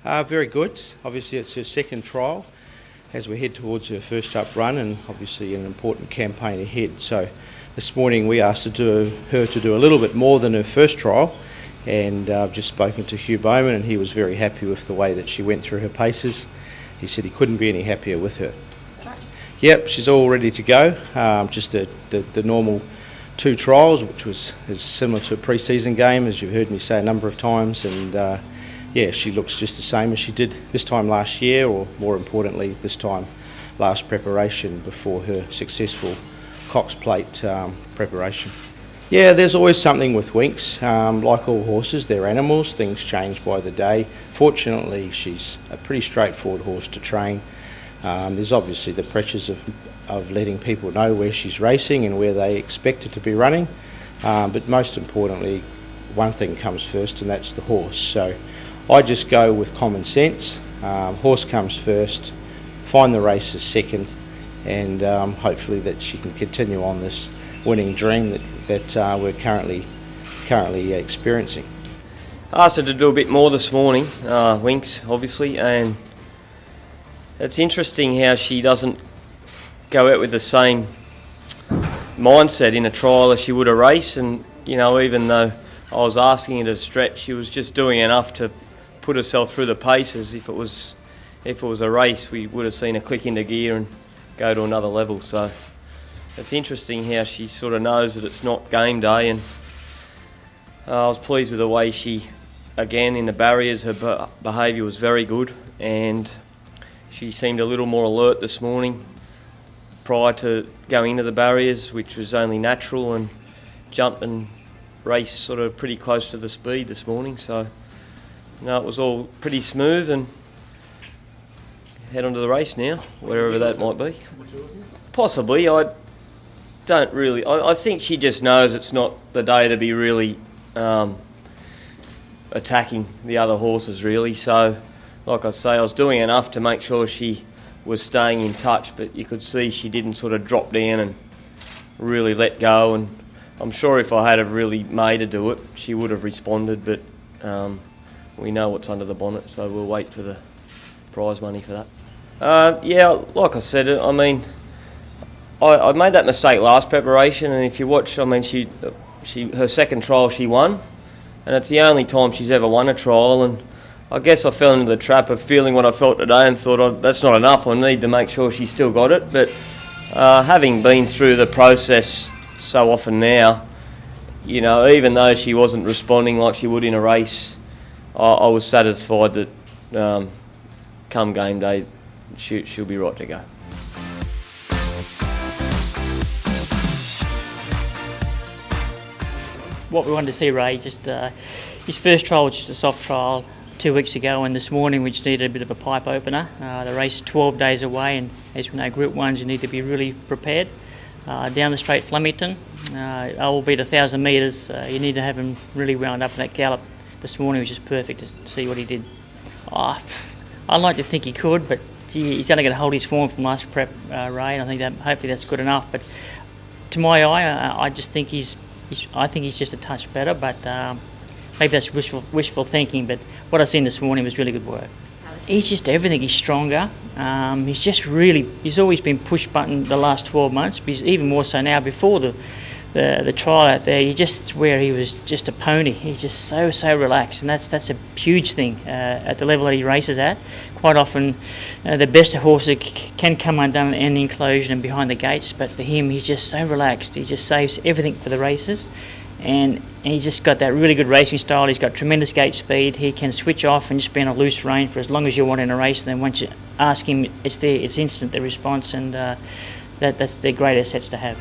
Very good. Obviously it's her second trial as we head towards her first up run, and obviously an important campaign ahead. So this morning we asked her to do a little bit more than her first trial, and I've just spoken to Hugh Bowman and he was very happy with the way that she went through her paces. He said he couldn't be any happier with her. Is that right? Yep, she's all ready to go. Just the normal 2 trials, which is similar to a pre-season game, as you've heard me say a number of times, and yeah, she looks just the same as she did this time last year, or more importantly this time last preparation before her successful Cox Plate preparation. Yeah, there's always something with Winx. Like all horses, they're animals, things change by the day. Fortunately, she's a pretty straightforward horse to train. There's obviously the pressures of letting people know where she's racing and where they expect her to be running, but most importantly, one thing comes first, and that's the horse. So I just go with common sense. Horse comes first, find the races second, and hopefully that she can continue on this winning dream that we're currently experiencing. I asked her to do a bit more this morning, Winx obviously, and it's interesting how she doesn't go out with the same mindset in a trial as she would a race. And you know, even though I was asking her to stretch, she was just doing enough to put herself through the paces. If it was a race, we would have seen her click into gear and go to another level. So it's interesting how she sort of knows that it's not game day, and I was pleased with the way she, again in the barriers, her behaviour was very good, and she seemed a little more alert this morning prior to going into the barriers, which was only natural, and jumped and raced sort of pretty close to the speed this morning. So no, it was all pretty smooth, and head on to the race now, wherever that might be. Possibly, I don't really. I think she just knows it's not the day to be really attacking the other horses, really. So, like I say, I was doing enough to make sure she was staying in touch, but you could see she didn't sort of drop down and really let go. And I'm sure if I had have really made her do it, she would have responded. But we know what's under the bonnet, so we'll wait for the prize money for that. Yeah, like I said, I mean, I made that mistake last preparation, and if you watch, I mean, her second trial she won, and it's the only time she's ever won a trial. And I guess I fell into the trap of feeling what I felt today and thought, oh, that's not enough, I need to make sure she still got it. But having been through the process so often now, you know, even though she wasn't responding like she would in a race, I was satisfied that come game day she'll be right to go. What we wanted to see Ray, just his first trial was just a soft trial 2 weeks ago, and this morning we just needed a bit of a pipe opener. The race is 12 days away, and as we know, Group 1s you need to be really prepared. Down the straight Flemington, albeit 1,000 metres, you need to have him really wound up, and that gallop this morning was just perfect to see what he did. I'd like to think he could, but gee, he's only going to hold his form from last prep, Ray, and I think that hopefully that's good enough. But to my eye, I just think I think he's just a touch better, but maybe that's wishful thinking. But what I seen this morning was really good work. He's just everything. He's stronger. He's always been push button the last 12 months, even more so now. Before the trial out there, where he was just a pony. He's just so relaxed, and that's a huge thing at the level that he races at. Quite often, the best horses can come undone in the enclosure and behind the gates, but for him, he's just so relaxed. He just saves everything for the races, and he's just got that really good racing style. He's got tremendous gate speed. He can switch off and just be on a loose rein for as long as you want in a race. And then once you ask him, it's there. It's instant, the response, and that's their great assets to have.